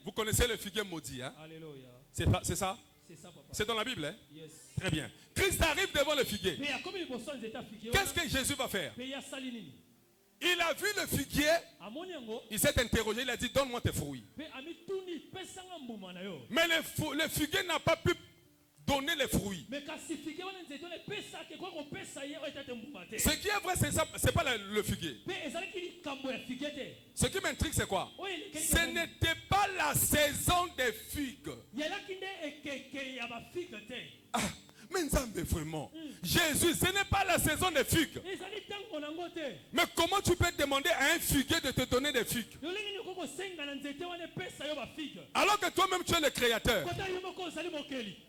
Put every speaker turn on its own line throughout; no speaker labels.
Vous connaissez le figuier maudit, hein?
Alléluia.
C'est ça?
C'est ça, papa.
C'est dans la Bible, hein?
Yes.
Très bien. Christ arrive devant le figuier. Qu'est-ce que Jésus va faire? Il a vu le figuier, il s'est interrogé, il a dit donne-moi tes fruits. Mais le figuier n'a pas pu donner les fruits. Ce qui est vrai, c'est pas le figuier. Ce qui m'intrigue, c'est quoi? Ce n'était pas la saison des figues. Ah, mais vraiment, Jésus, ce n'est pas la saison des figues. Mais comment tu peux demander à un figuier de te donner des figues? Alors que toi-même tu es le créateur.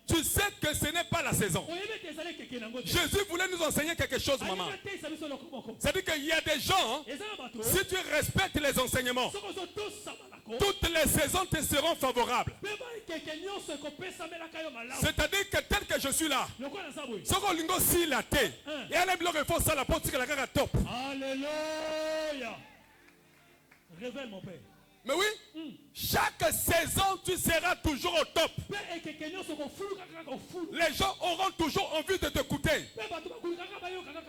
Tu sais que ce n'est pas la saison. Jésus voulait nous enseigner quelque chose, maman. C'est-à-dire qu'il y a des gens, si tu respectes les enseignements, toutes les saisons te seront favorables. C'est-à-dire que tel que je suis là,
alléluia. Révèle mon père.
Mais oui, chaque saison tu seras toujours au top. Les gens auront toujours envie de t'écouter.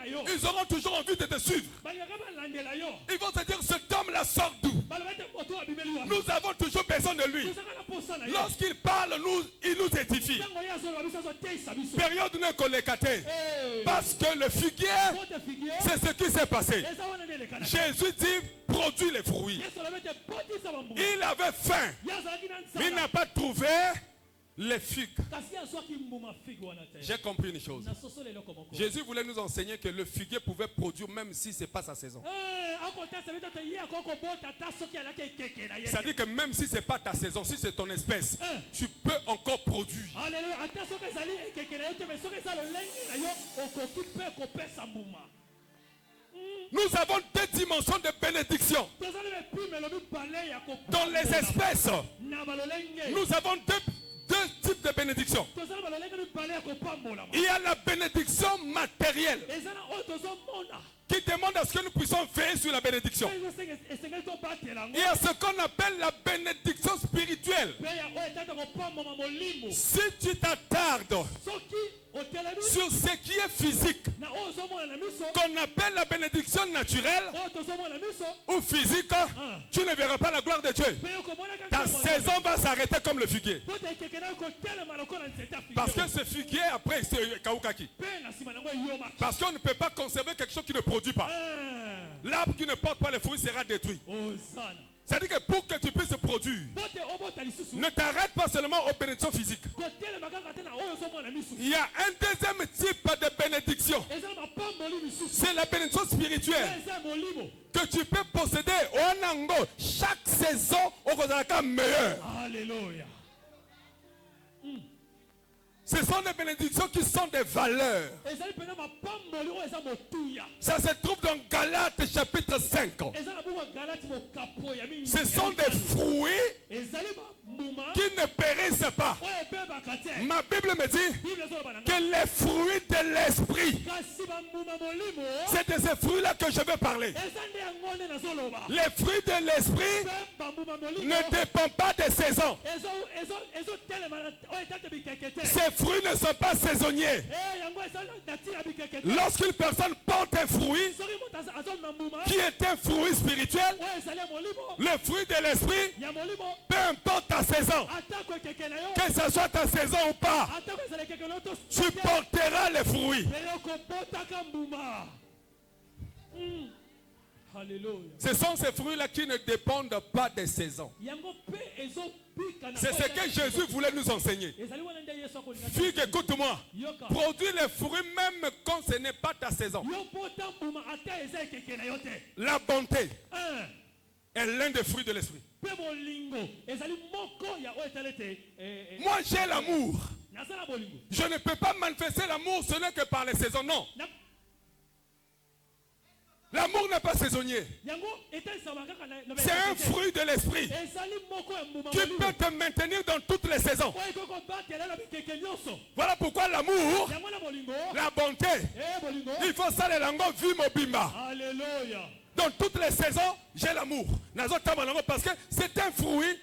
Ils auront toujours envie de te suivre. Ils vont se dire cet homme là sort d'où? Nous avons toujours besoin de lui. Lorsqu'il parle, il nous édifie. Période ne collecate. Parce que le figuier, c'est ce qui s'est passé. Jésus dit produit les fruits. Il avait faim, mais il n'a pas trouvé les figues. J'ai compris une chose. Jésus voulait nous enseigner que le figuier pouvait produire même si ce n'est pas sa saison. C'est-à-dire que même si ce n'est pas ta saison, si c'est ton espèce, tu peux encore produire. Nous avons deux dimensions de bénédiction. Dans les espèces, nous avons deux types de bénédiction. Il y a la bénédiction matérielle qui demande à ce que nous puissions veiller sur la bénédiction. Il y a ce qu'on appelle la bénédiction spirituelle. Si tu t'attardes sur ce qui est physique, qu'on appelle la bénédiction naturelle ou physique, tu ne verras pas la gloire de Dieu. Ta saison va s'arrêter comme le figuier. Parce que ce figuier, après, c'est Kaukaki. Parce qu'on ne peut pas conserver quelque chose qui ne produit pas. L'arbre qui ne porte pas les fruits sera détruit. C'est-à-dire que pour que tu puisses produire, ne t'arrête pas seulement aux bénédictions physiques. Il y a un deuxième type de bénédiction. C'est la bénédiction spirituelle que tu peux posséder au Nango. Chaque saison, au Kozalaka meilleur.
Alléluia.
Ce sont des bénédictions qui sont des valeurs. Ça se trouve dans Galates chapitre 5. Ce sont des fruits qui ne périssent pas. Ma Bible me dit que les fruits de l'esprit, c'est de ces fruits-là que je veux parler. Les fruits de l'esprit ne dépendent pas des saisons. Ces fruits ne sont pas saisonniers. Lorsqu'une personne porte un fruit qui est un fruit spirituel, le fruit de l'esprit, peu importe ta saison, que ce soit ta saison ou pas, tu porteras les fruits. Ce sont ces fruits-là qui ne dépendent pas des saisons. C'est ce que Jésus voulait nous enseigner. Figue, écoute-moi. Produis les fruits même quand ce n'est pas ta saison. La bonté est l'un des fruits de l'esprit. Moi j'ai l'amour. Je ne peux pas manifester l'amour, ce n'est que par les saisons, non. L'amour n'est pas saisonnier. C'est un fruit de l'esprit qui peut te maintenir dans toutes les saisons. Voilà pourquoi l'amour, la bonté, il faut ça les langues vu mobimba.
Alléluia.
Dans toutes les saisons, j'ai l'amour. Parce que c'est un fruit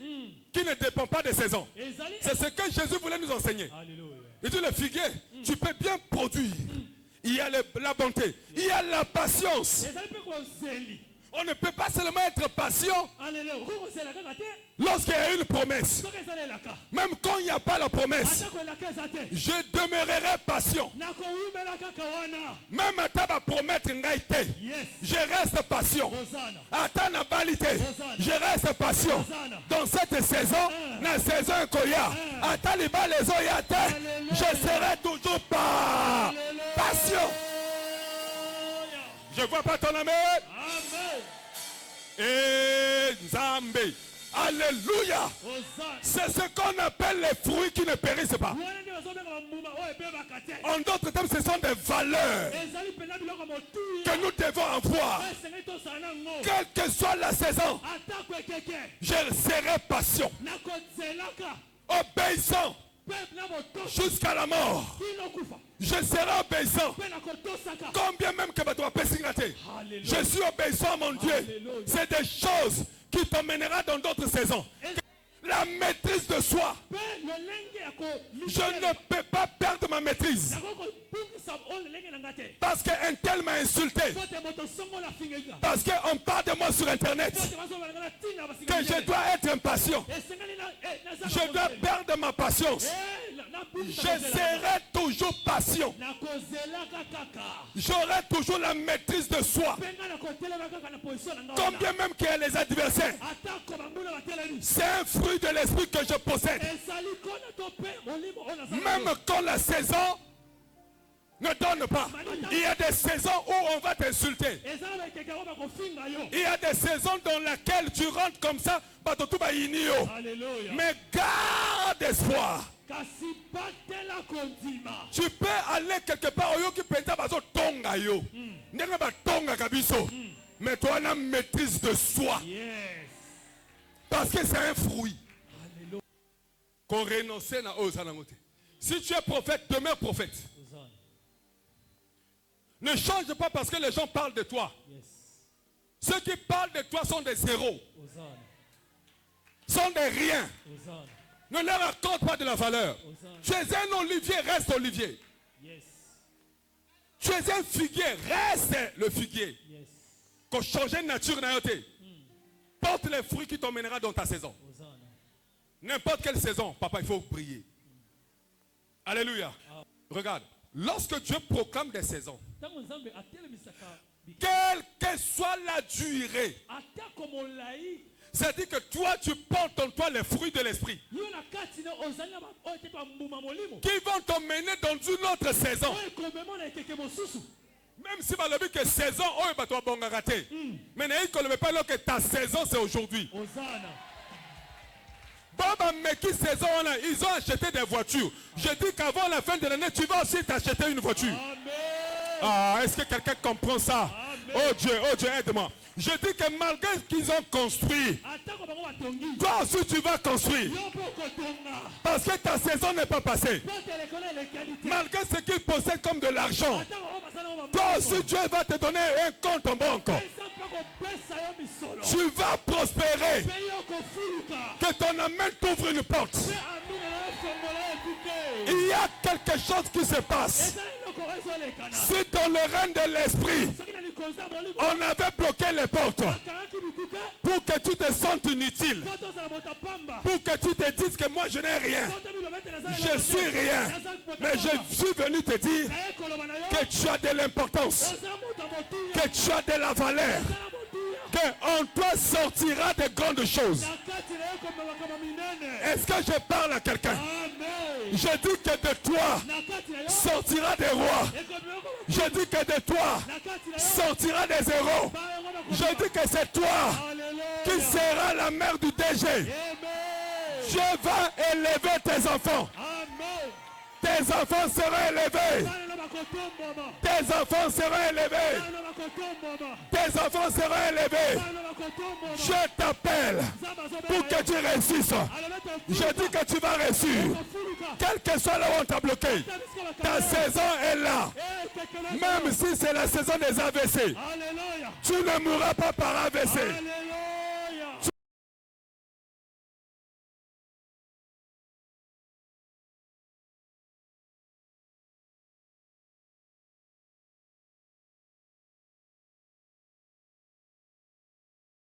qui ne dépend pas des saisons. C'est ce que Jésus voulait nous enseigner.
Alléluia.
Il dit le figuier, tu peux bien produire. Il y a la bonté, il y a la patience. On ne peut pas seulement être patient lorsqu'il y a une promesse. Même quand il n'y a pas la promesse, je demeurerai patient. Même à ta promettre une gaïté, je reste patient. À ta nabalité, je reste patient. Dans cette saison, la saison Koya, à ta liba les oyate, je serai toujours patient. Je ne vois pas ton amen.
Amen.
Et Zambé. Alléluia. C'est ce qu'on appelle les fruits qui ne périssent pas. En d'autres termes, ce sont des valeurs que nous devons avoir. Quelle que soit la saison, je serai patient, obéissant jusqu'à la mort. Je serai obéissant. Combien même que tu as signaté. Je suis obéissant à mon Dieu. C'est des choses qui t'emmènera dans d'autres saisons. La maîtrise de soi. Je ne peux pas perdre ma maîtrise. Parce qu'un tel m'a insulté. Parce qu'on parle de moi sur internet. Que je dois être impatient. Je dois perdre ma patience. Je serai toujours patient. J'aurai toujours la maîtrise de soi. Combien même qu'il y a les adversaires. C'est un fruit de l'esprit que je possède. Même quand la saison ne donne pas. Il y a des saisons où on va t'insulter. Il y a des saisons dans lesquelles tu rentres comme ça. Mais garde espoir. Tu peux aller quelque part mais toi on a maîtrise de soi. Parce que c'est un fruit. Qu'on renonce na ozanamote. Si tu es prophète, demeure prophète. Ne change pas parce que les gens parlent de toi. Ceux qui parlent de toi sont des zéros. Sont des riens. Ne leur accorde pas de la valeur. Tu es un olivier, reste olivier. Tu es un figuier, reste le figuier. Qu'on change de nature. Porte les fruits qui t'emmènera dans ta saison. N'importe quelle saison, papa, il faut prier. Alléluia. Regarde, lorsque Dieu proclame des saisons, quelle que soit la durée, c'est-à-dire que toi, tu portes en toi les fruits de l'esprit qui vont t'emmener dans une autre saison. Même si tu as que saison, mais ne pas que ta saison, c'est aujourd'hui. Ils ont acheté des voitures. Je dis qu'avant la fin de l'année, tu vas aussi t'acheter une voiture. Ah, est-ce que quelqu'un comprend ça? Oh Dieu, aide-moi. Je dis que malgré ce qu'ils ont construit, toi aussi tu vas construire. Parce que ta saison n'est pas passée. Malgré ce qu'ils possèdent comme de l'argent, toi aussi Dieu va te donner un compte en banque. Tu vas prospérer. Que ton amen t'ouvre une porte. Il y a quelque chose qui se passe. Si dans le règne de l'esprit, on avait bloqué les portes pour que tu te sentes inutile, pour que tu te dises que moi je n'ai rien, je suis rien, mais je suis venu te dire que tu as de l'importance, que tu as de la valeur, qu'en toi sortira de grandes choses. Est-ce que je parle à quelqu'un? Je dis que de toi sortira des rois. Je dis que de toi sortira des héros. Je dis que c'est toi qui seras la mère du DG. Dieu va élever tes enfants. Tes enfants seront élevés. Tes enfants seront élevés. Tes enfants seront élevés. Je t'appelle pour que tu réussisses. Je dis que tu vas réussir. Quel que soit là où on t'a bloqué, ta saison est là. Même si c'est la saison des AVC, Tu ne mourras pas par AVC.